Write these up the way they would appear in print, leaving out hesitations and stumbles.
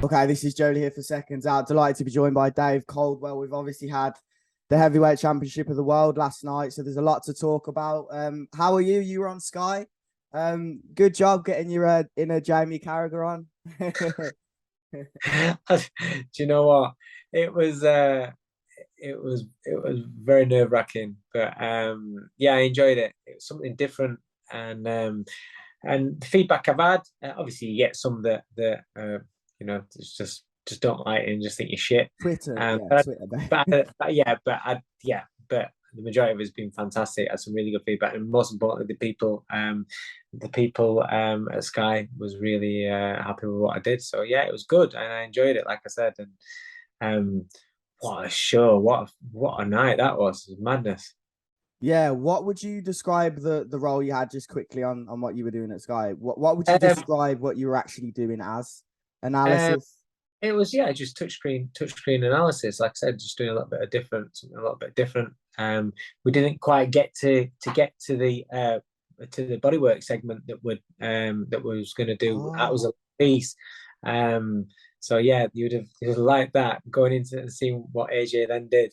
Okay, this is Joe Leigh here for Seconds Out. Delighted to be joined by Dave Coldwell. We've obviously had the heavyweight championship of the world last night, so there's a lot to talk about. How are you? You were on Sky. Good job getting your inner Jamie Carragher on. Do you know what? It was it was very nerve-wracking, but yeah, I enjoyed it. It was something different, and the feedback I've had, obviously you get some that just don't like it and just think you're shit. Twitter, Um, yeah, but, Twitter. but the majority of it has been fantastic. I had some really good feedback, and most importantly, the people at Sky was really happy with what I did. So yeah, it was good, and I enjoyed it, like I said. And um, what a show! What a night that was! It was madness. Yeah, what would you describe the role you had just quickly on what you were doing at Sky? What would you Um, describe what you were actually doing as um, analysis? It was, yeah, just touchscreen analysis. Like I said, just doing a little bit of different, something a little bit different. We didn't quite get to the bodywork segment that was going to do. That was Oh, a piece. So yeah, you'd have liked that going into and seeing what AJ then did.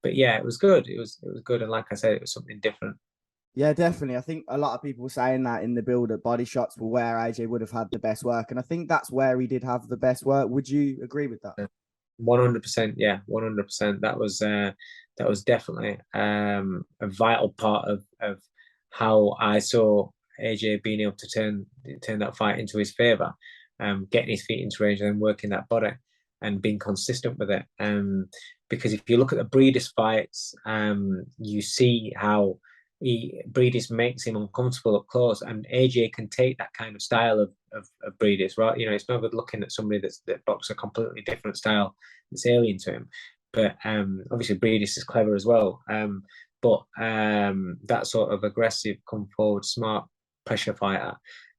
But yeah, it was good. It was good, and like I said, it was something different. yeah, definitely. I think a lot of people were saying that in the build up, body shots were where AJ would have had the best work. And I think that's where he did have the best work. Would you agree with that? 100%, yeah, 100%. That was definitely a vital part of how I saw AJ being able to turn that fight into his favor, getting his feet into range and then working that body and being consistent with it. Because if you look at the Breedis fights, you see how Breedis makes him uncomfortable up close, and AJ can take that kind of style of Breedis, right? It's no good looking at somebody that boxes a completely different style that's alien to him. But obviously Breedis is clever as well. But that sort of aggressive, come forward, smart pressure fighter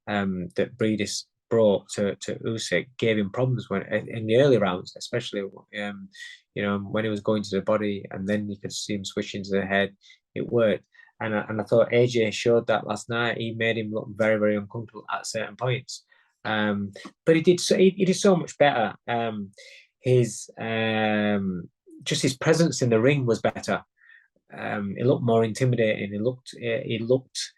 that Breedis brought to Usyk gave him problems when in the early rounds, especially when he was going to the body, and then you could see him switch into the head. It worked. And I thought AJ showed that last night. He made him look very, very uncomfortable at certain points. But he did so much better. His just his presence in the ring was better. It looked more intimidating. He looked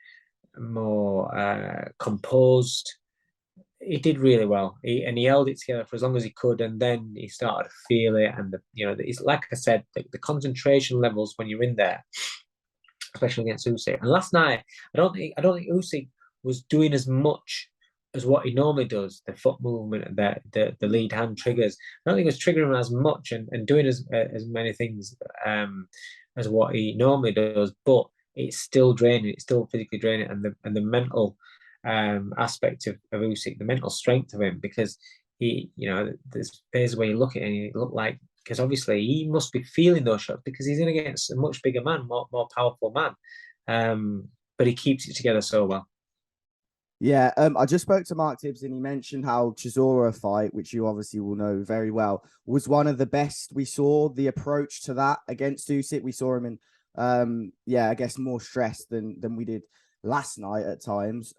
more composed. He did really well. He held it together for as long as he could, and then he started to feel it. And it's like I said, the concentration levels when you're in there, especially against Usyk. And last night, I don't think Usyk was doing as much as what he normally does. The foot movement and the lead hand triggers. I don't think he was triggering as much and doing as many things as what he normally does. But it's still draining. It's still physically draining, and the mental aspect of Usyk, the mental strength of him, because there's phases where you look at it and you look like, because obviously he must be feeling those shots because he's in against a much bigger man, more powerful man. But he keeps it together so well. Yeah, I just spoke to Mark Tibbs and he mentioned how Chisora fight, which you obviously will know very well, was one of the best we saw. The approach to that against Usyk, we saw him in, yeah, I guess more stress than we did last night at times.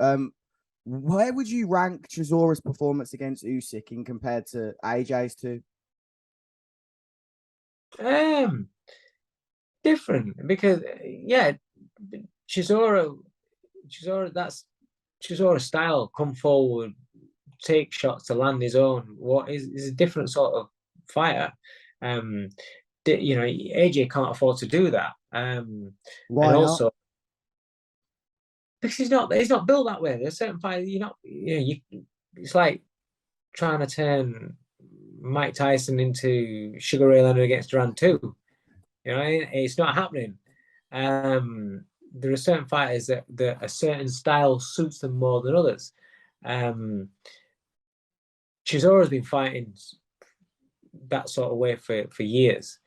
Where would you rank Chisora's performance against Usyk in compared to AJ's two? Um, Different because yeah, Chisora, that's Chisora's style. Come forward, take shots to land his own. What is a different sort of fighter. Um, AJ can't afford to do that. And Why not? also because he's not built that way. There's certain fighters you're not. It's like trying to turn Mike Tyson into Sugar Ray Leonard against Duran 2. It's not happening. There are certain fighters that a certain style suits them more than others. Um, Chisora's been fighting that sort of way for years.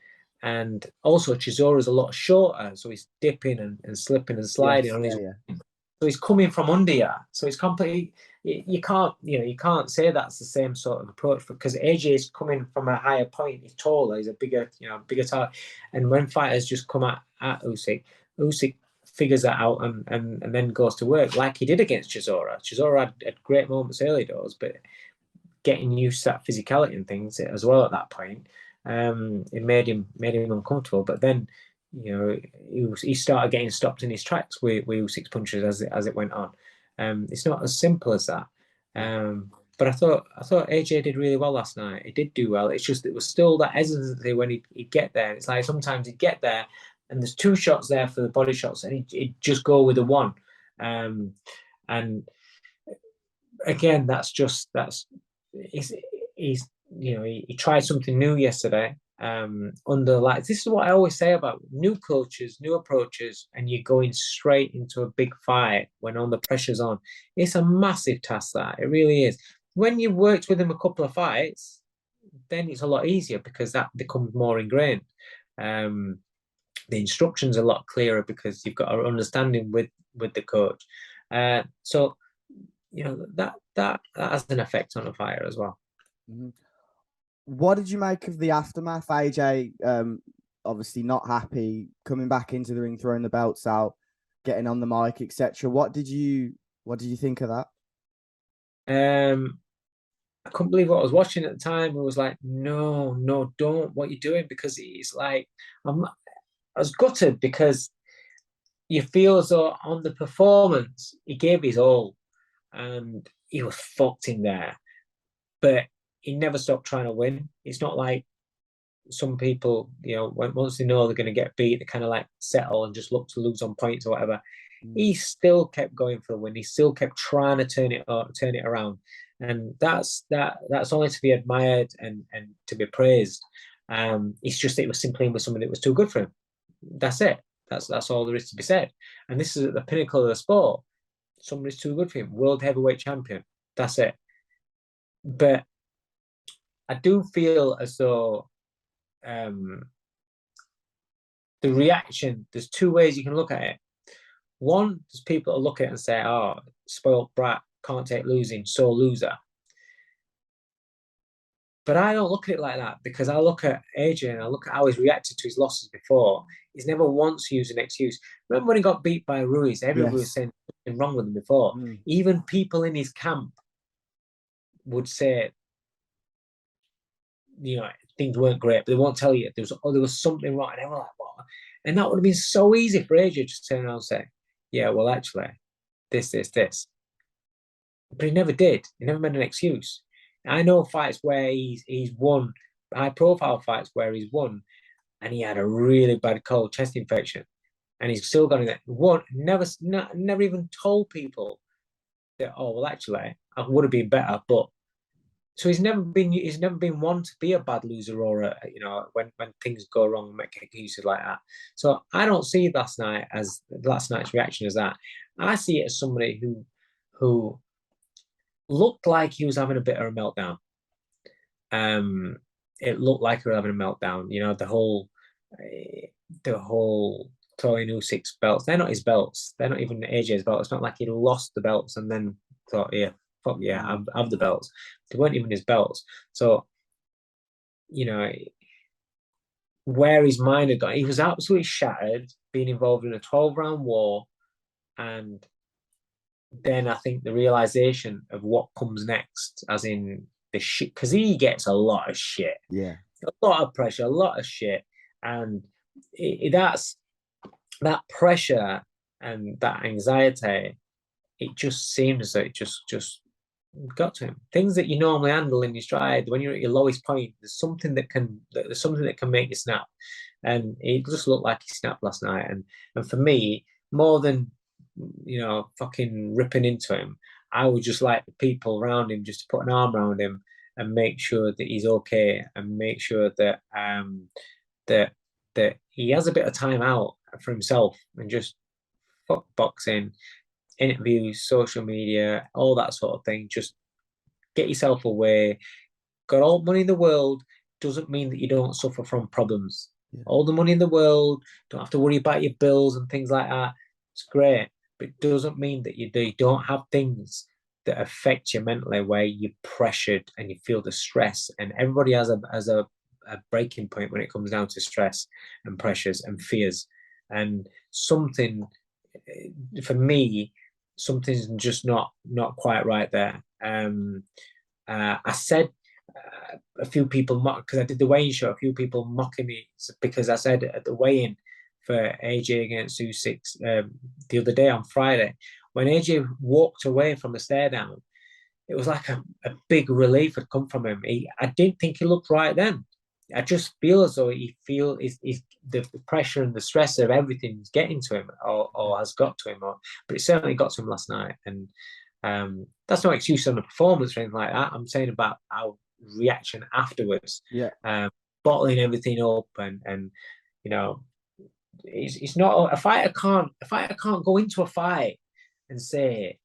And also Chisora's a lot shorter, so he's dipping and slipping and sliding Yes, on yeah, his, yeah. so he's coming from under you. So it's completely, you can't say that's the same sort of approach because AJ is coming from a higher point. He's taller, he's a bigger target. And when fighters just come at Usyk figures that out and then goes to work like he did against Chisora. Chisora had great moments early doors, but getting used to that physicality and things as well at that point. It made him uncomfortable. But then, you know, he started getting stopped in his tracks with Usyk's punches as it went on. It's not as simple as that. But I thought AJ did really well last night. He did do well. It's just it was still that hesitancy when he'd get there. It's like sometimes he'd get there and there's 2 shots there for the body shots, and he'd just go with the one. And again, he's you know, he tried something new yesterday. This is what I always say about new coaches, new approaches, and you're going straight into a big fight when all the pressure's on. It's a massive task, that it really is. When you've worked with him a couple of fights, then it's a lot easier because that becomes more ingrained. The instructions are a lot clearer because you've got an understanding with the coach. So you know that has an effect on a fighter as well. Mm-hmm. What did you make of the aftermath? AJ, obviously not happy, coming back into the ring, throwing the belts out, getting on the mic, etc. What did you think of that? I couldn't believe what I was watching at the time. I was like, no, don't, what you're doing, because it's like I was gutted because you feel as though on the performance he gave his all and he was fucked in there, but he never stopped trying to win. It's not like some people, you know, once they know they're going to get beat, they kind of like settle and just look to lose on points or whatever. He still kept going for the win. He still kept trying to turn it around, and that's only to be admired and to be praised. It's just that it was simply with somebody that was too good for him. That's it. That's all there is to be said. And this is at the pinnacle of the sport. Somebody's too good for him. World heavyweight champion. That's it. But I do feel as though the reaction, there's 2 ways you can look at it. One, there's people that look at it and say, oh, spoiled brat, can't take losing, so loser. But I don't look at it like that, because I look at AJ and I look at how he's reacted to his losses before. He's never once used an excuse. Remember when he got beat by Ruiz? Everyone was saying something wrong with him before. Even people in his camp would say, you know, things weren't great, but they won't tell you. There was something wrong. And they were like, what? And that would have been so easy for AJ to turn around and say, yeah, well, actually, this. But he never did. He never made an excuse. I know fights where he's won, high-profile fights where he's won, and he had a really bad cold chest infection, and he's still got it. Never even told people that, oh, well, actually, I would have been better. But so he's never been one to be a bad loser or you know, when things go wrong, make excuses like that. So I don't see last night's reaction as that. I see it as somebody who looked like he was having a bit of a meltdown. It looked like he was having a meltdown. You know, the whole throwing Usyk's belts. They're not his belts. They're not even AJ's belts. It's not like he lost the belts and then thought, yeah, fuck yeah, I've the belts. They weren't even his belts. So, you know, where his mind had gone, he was absolutely shattered, being involved in a 12-round war, and then I think the realization of what comes next, as in the shit, because he gets a lot of shit, a lot of pressure, a lot of shit, and that's that pressure and that anxiety. It just seems that it just got to him. Things that you normally handle in your stride, when you're at your lowest point, there's something that can make you snap, and it just looked like he snapped last night. And for me, more than, you know, fucking ripping into him, I would just like the people around him just to put an arm around him and make sure that he's okay, and make sure that that he has a bit of time out for himself, and just fuck boxing, interviews, social media, all that sort of thing. Just get yourself away. Got all the money in the world doesn't mean that you don't suffer from problems. All the money in the world, don't have to worry about your bills and things like that. It's great, but it doesn't mean that you don't have things that affect you mentally, where you're pressured and you feel the stress. And everybody has a breaking point when it comes down to stress and pressures and fears. And something, for me, something's just not quite right there. I said a few people mock because I did the weigh-in show. A few people mocking me because I said at the weigh-in for AJ against Usyk the other day on Friday, when AJ walked away from the stare down, it was like a big relief had come from him. I didn't think he looked right then. I just feel as though he feel is the pressure and the stress of everything's getting to him or has got to him, but it certainly got to him last night. And that's no excuse on the performance or anything like that. I'm saying about our reaction afterwards. Yeah. Bottling everything up and you know, it's not a fighter can't go into a fight and say,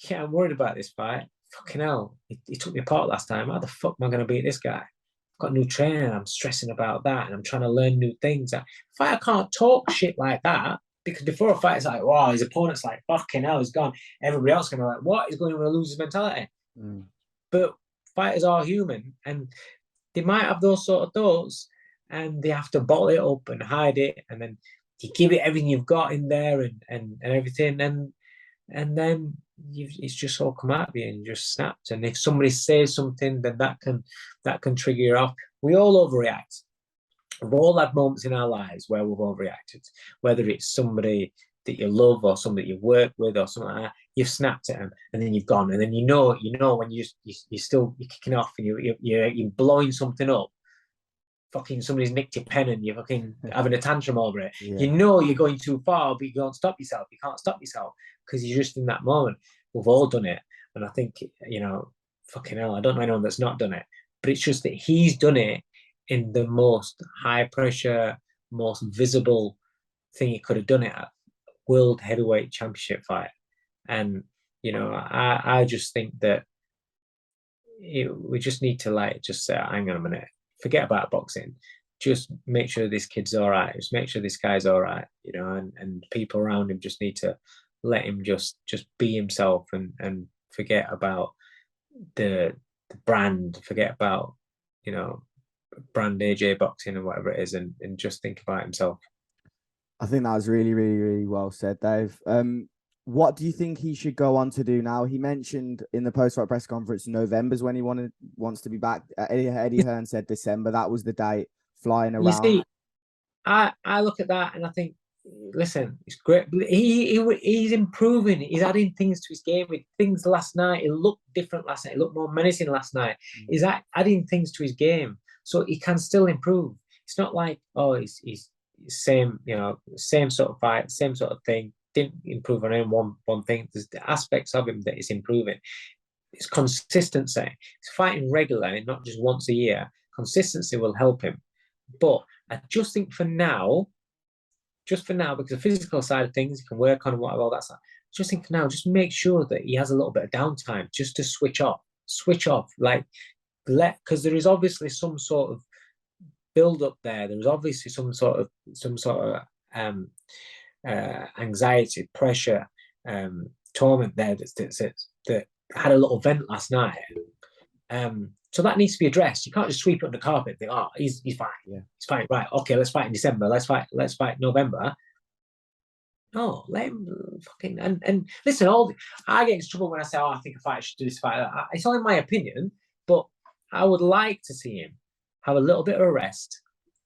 yeah, I'm worried about this fight. Fucking hell, he took me apart last time. How the fuck am I going to beat this guy? I've got a new trainer. I'm stressing about that, and I'm trying to learn new things. Fighter can't talk shit like that because before a fight, it's like, wow, his opponent's like, fucking hell, he's gone. Everybody else going to be like, what? He's going to lose his mentality. But fighters are human, and they might have those sort of thoughts, and they have to bottle it up and hide it, and then you give it everything you've got in there and everything, and then it's just all come out of you and you just snapped. And if somebody says something, then that can trigger you off. We all overreact. We've all had moments in our lives where we've overreacted, whether it's somebody that you love or somebody you work with or something like that. You've snapped at them and then you've gone, and then you know when you're kicking off and you're blowing something up. Fucking somebody's nicked your pen and you're fucking having a tantrum over it. Yeah. You know you're going too far, but you can't stop yourself. You can't stop yourself because you're just in that moment. We've all done it. And I think, fucking hell, I don't know anyone that's not done it. But it's just that he's done it in the most high pressure, most visible thing he could have done it at. World heavyweight championship fight. And, I just think that we just need to just say, hang on a minute. Forget about boxing. Just make sure this kid's all right. Just make sure this guy's all right, and people around him just need to let him just be himself and forget about the brand, forget about, brand AJ boxing and whatever it is, and just think about himself. I think that was really, really, really well said, Dave. What do you think he should go on to do now? He mentioned in the post-fight press conference, November's when he wants to be back. Eddie Hearn said December. That was the date flying around. You see, I look at that and I think, listen, it's great. He's improving. He's adding things to his game. With things last night, it looked different last night. It looked more menacing last night. He's adding things to his game, so he can still improve. It's not like, he's same, same sort of fight, same sort of thing. Didn't improve on any one thing. There's the aspects of him that is improving. It's consistency. It's fighting regularly, not just once a year. Consistency will help him. But I just think for now, because the physical side of things, he can work on and whatever, all that stuff. Just think for now, just make sure that he has a little bit of downtime just to switch off, because there is obviously some sort of build up there. There is obviously some sort of anxiety, pressure, torment there that had a little vent last night. So that needs to be addressed. You can't just sweep it under the carpet and think, he's fine. Yeah. He's fine. Right. Okay, let's fight in December. Let's fight November. No, let him fucking and listen, I get into trouble when I say, I think a fighter should do this fight. It's only my opinion, but I would like to see him have a little bit of a rest.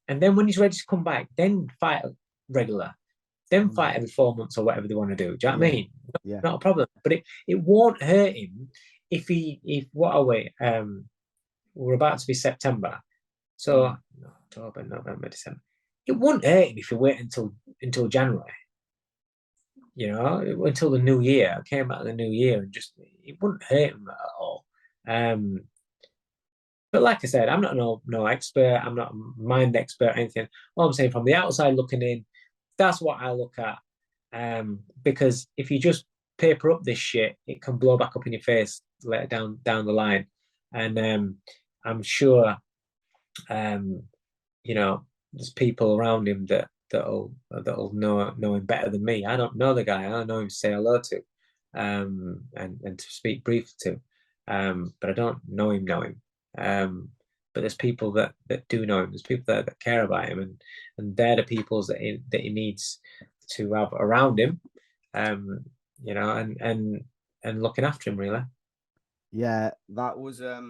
And then when he's ready to come back, then fight regular. Then fight every 4 months or whatever they want to do. Do you know what I mean? Yeah. Not a problem. But it won't hurt him if what are we? We're about to be September. So October, November, December. It won't hurt him if you wait until January. Until the new year. I came back in the new year and it wouldn't hurt him at all. But like I said, I'm not no expert. I'm not a mind expert or anything. All I'm saying, from the outside looking in, that's what I look at. Because if you just paper up this shit, it can blow back up in your face later down the line. And I'm sure, there's people around him that'll know him better than me. I don't know the guy. I don't know him to say hello to, and to speak briefly to, but I don't know him. But there's people that do know him. There's people that care about him, and they're the people that he needs to have around him, and looking after him really. Yeah, that was a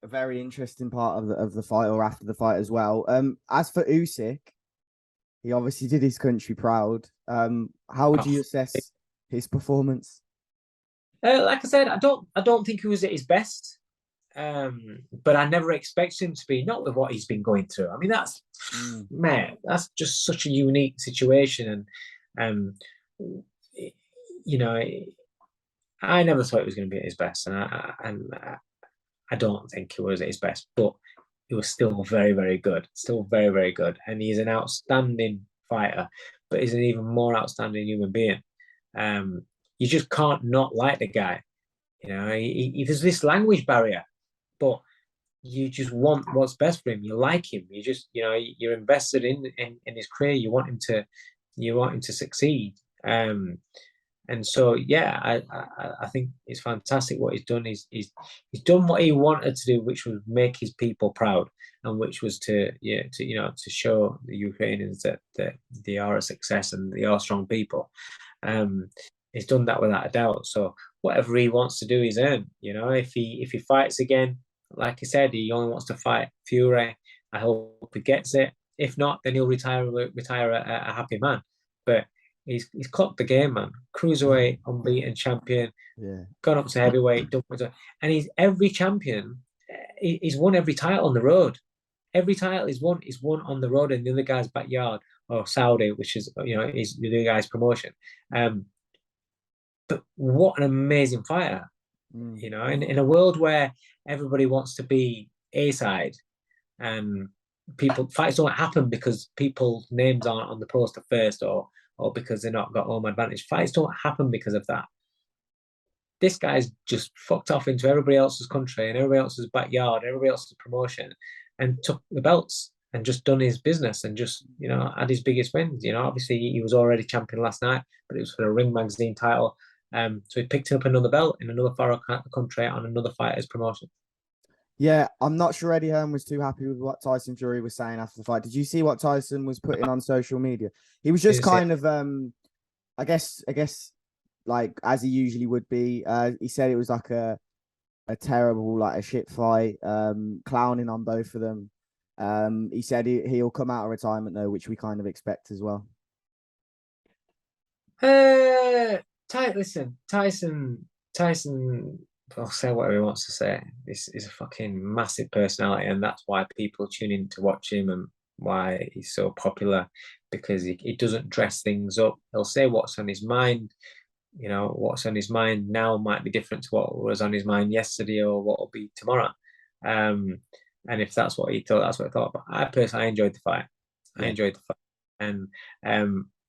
very interesting part of the fight, or after the fight as well. As for Usyk, he obviously did his country proud. How would Oh, you assess his performance? like I said, I don't think he was at his best. But I never expected him to be, not with what he's been going through. I mean, Mm, that's just such a unique situation. And you know, I never thought he was going to be at his best, and I don't think he was at his best, but he was still very, very good, still very, very good, and he's an outstanding fighter, but he's an even more outstanding human being. Um, you just can't not like the guy. There's this language barrier, but you just want what's best for him. You like him. You're invested in his career. You want him to succeed. And so, yeah, I think it's fantastic what he's done. He's done what he wanted to do, which was make his people proud, and which was to show the Ukrainians that they are a success and they are strong people. Um, he's done that without a doubt. So whatever he wants to do, he's earned. If he fights again, like I said, he only wants to fight Fury. I hope he gets it. If not, then he'll retire a happy man. But he's clocked the game, man. Cruiserweight, unbeaten champion, yeah. gone up to heavyweight, and he's every champion. He's won every title on the road. Every title is won on the road in the other guy's backyard, or Saudi, which is is the other guy's promotion. Um, but what an amazing fighter! Mm. In a world where everybody wants to be A side, and fights don't happen because people's names aren't on the poster first, or because they're not got home advantage. Fights don't happen because of that. This guy's just fucked off into everybody else's country and everybody else's backyard, everybody else's promotion, and took the belts and just done his business and just had his biggest wins. Obviously he was already champion last night, but it was for a Ring Magazine title. So he picked up another belt in another foreign country on another fighter's promotion. Yeah, I'm not sure Eddie Hearn was too happy with what Tyson Fury was saying after the fight. Did you see what Tyson was putting on social media? He was just kind of I guess like as he usually would be. He said it was like a terrible, like a shit fight, clowning on both of them. He said he'll come out of retirement though, which we kind of expect as well. Listen, Tyson will say whatever he wants to say. This is a fucking massive personality, and that's why people tune in to watch him and why he's so popular, because he doesn't dress things up. He'll say what's on his mind. What's on his mind now might be different to what was on his mind yesterday or what will be tomorrow. Um, and if that's what he thought, that's what I thought. But I personally enjoyed the fight. I Yeah. enjoyed the fight. And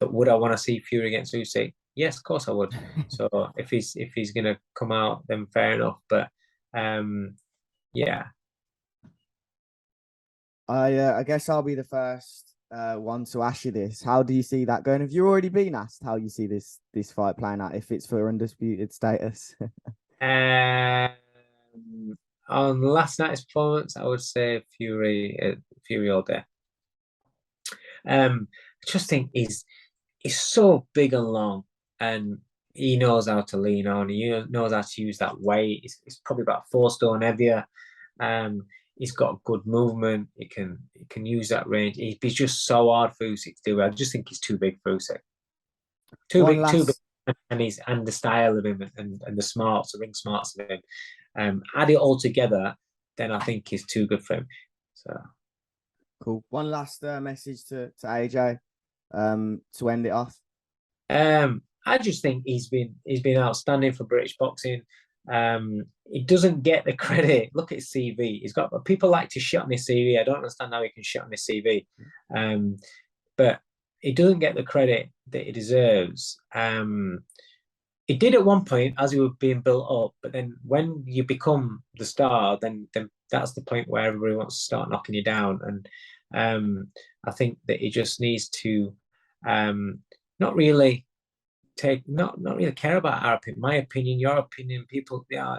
but would I want to see Fury against Usyk? Yes, of course I would. So if he's gonna come out, then fair enough. But yeah. I guess I'll be the first one to ask you this. How do you see that going? Have you already been asked how you see this fight playing out if it's for undisputed status? Um, on last night's performance, I would say Fury all day. I just think he's so big and long, and he knows how to lean on. He knows how to use that weight. He's probably about 4 stone heavier. He's got good movement. He can use that range. He's just so hard for Usyk to do. I just think he's too big for Usyk. Too One big, too big, last and the style of him and the ring smarts of him. Add it all together, then I think he's too good for him. So cool. One last message to AJ to end it off. I just think he's been outstanding for British boxing. He doesn't get the credit. Look at his CV. He's got people like to shit on his CV. I don't understand how he can shit on his CV. But he doesn't get the credit that he deserves. He did at one point as he was being built up, but then when you become the star, then that's the point where everybody wants to start knocking you down. And I think that he just needs to not really not really care about our opinion, my opinion, your opinion. People, yeah,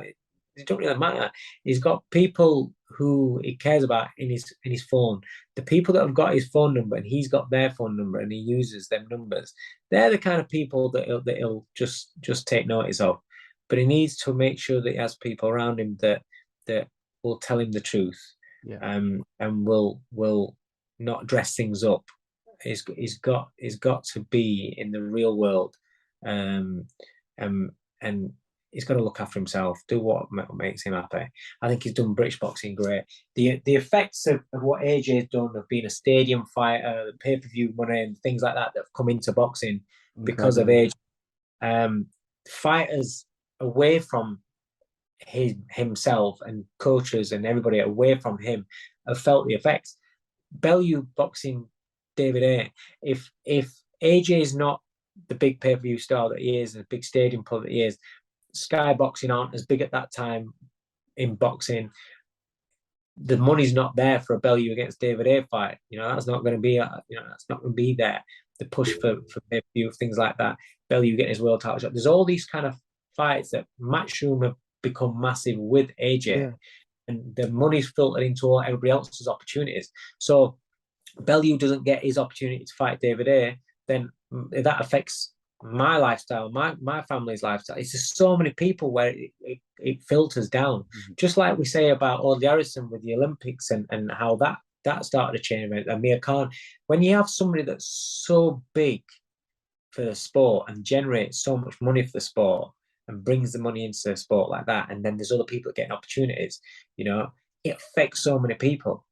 it don't really matter. He's got people who he cares about in his phone. The people that have got his phone number and he's got their phone number and he uses them numbers. They're the kind of people that he'll just take notice of. but he needs to make sure that he has people around him that will tell him the truth, and will not dress things up. He's got to be in the real world, and he's got to look after himself, do what makes him happy. I think he's done British boxing great. The effects of what AJ's done, of being a stadium fighter, the pay-per-view money and things like that have come into boxing because of AJ. Fighters away from himself and coaches and everybody away from him have felt the effects. Bellew boxing David A. If AJ is not the big pay-per-view star that he is, and the big stadium pull that he is, Sky Boxing aren't as big at that time in boxing. The money's not there for a Bellew against David A fight. That's not going to be. That's not going to be there. The push for pay-per-view, things like that. Bellew getting his world title shot. There's all these kind of fights that Matchroom have become massive with AJ, and the money's filtered into all everybody else's opportunities. So Bellew doesn't get his opportunity to fight David A, then that affects my lifestyle, my family's lifestyle. It's just so many people where it filters down. Mm-hmm. Just like we say about Audley Harrison with the Olympics and how that started to change. Amir Khan, when you have somebody that's so big for the sport and generates so much money for the sport and brings the money into the sport like that, and then there's other people getting opportunities, it affects so many people.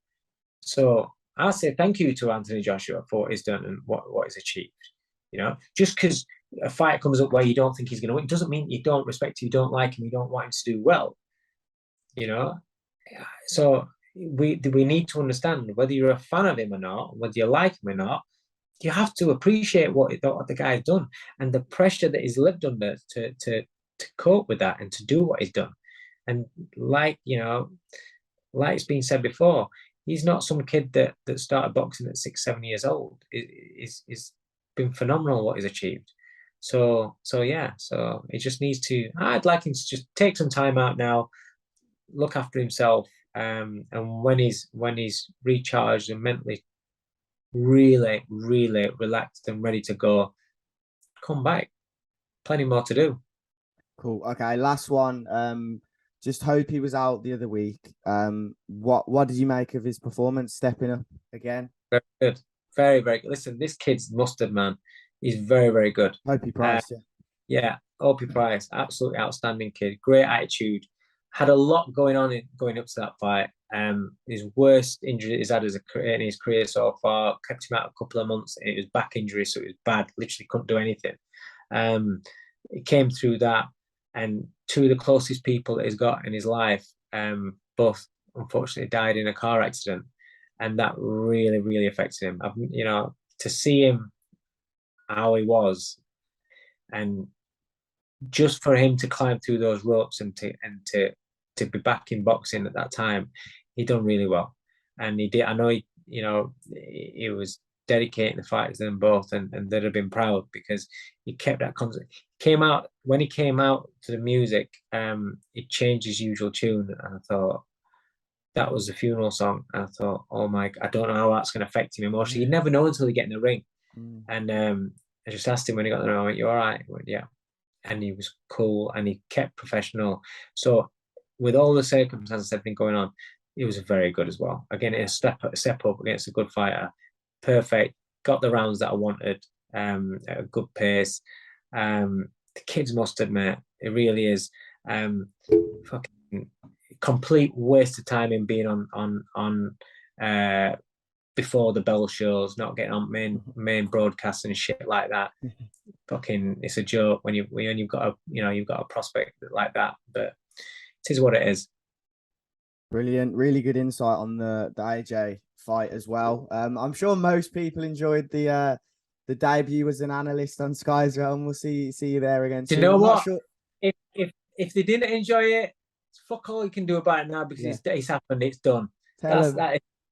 So I say thank you to Anthony Joshua for what he's done and what he's achieved. Just because a fight comes up where you don't think he's going to win, doesn't mean you don't respect him, you don't like him, you don't want him to do well. So we need to understand, whether you're a fan of him or not, whether you like him or not, you have to appreciate what the guy's done and the pressure that he's lived under to cope with that and to do what he's done. And like it's been said before, he's not some kid that started boxing at 6-7 years old. It's been phenomenal what he's achieved. So he just needs to. I'd like him to just take some time out now, look after himself, and when he's recharged and mentally really, really relaxed and ready to go, come back. Plenty more to do. Cool. Okay, last one. Just hope he was out the other week. What did you make of his performance, stepping up again? Very good. Very, very good. Listen, this kid's mustard, man. He's very, very good. Opie Price, yeah. Opie Price, absolutely outstanding kid. Great attitude. Had a lot going on going up to that fight. His worst injury he's had in his career so far. Kept him out a couple of months. It was back injury, so it was bad. Literally couldn't do anything. He came through that, and two of the closest people that he's got in his life, both unfortunately died in a car accident, and that really, really affected him. To see him how he was, and just for him to climb through those ropes and to be back in boxing at that time, he done really well. And he did. I know he was dedicating the fight to them both, and they'd have been proud because he kept that constant. When he came out to the music, he changed his usual tune, and I thought that was the funeral song. And I thought, oh my, I don't know how that's going to affect him emotionally. You never know until you get in the ring. And I just asked him when he got in the ring, I went, "You all right?" He went, "Yeah." And he was cool and he kept professional. So with all the circumstances that have been going on, he was very good as well. Again, a step up against a good fighter. Perfect. Got the rounds that I wanted at a good pace. The kid's mustard, mate. It really is. Fucking complete waste of time in being on before the bell shows, not getting on main broadcasts and shit like that. Fucking, it's a joke when you've got a prospect like that, but it is what it is. Brilliant, really good insight on the AJ fight as well. I'm sure most people enjoyed the debut as an analyst on Sky's Realm. We'll see you there again. Do you know what? Sure. If they didn't enjoy it, fuck all you can do about it now, because it's happened, it's done. That's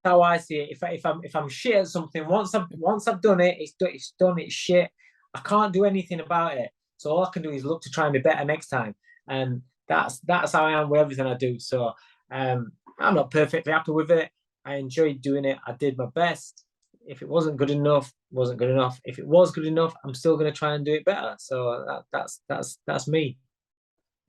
how I see it. If I'm shit at something, once I've done it, it's done. It's shit. I can't do anything about it. So all I can do is look to try and be better next time. And that's how I am with everything I do. So I'm not perfectly happy with it. I enjoyed doing it. I did my best. If it wasn't good enough, wasn't good enough. If it was good enough, I'm still going to try and do it better. So that's me.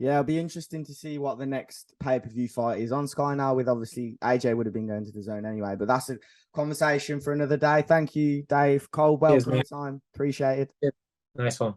Yeah, it'll be interesting to see what the next pay-per-view fight is on Sky now. With obviously AJ would have been going to the zone anyway, but that's a conversation for another day. Thank you, Dave Coldwell, Cheers, for your mate. time. Appreciate it. Nice one.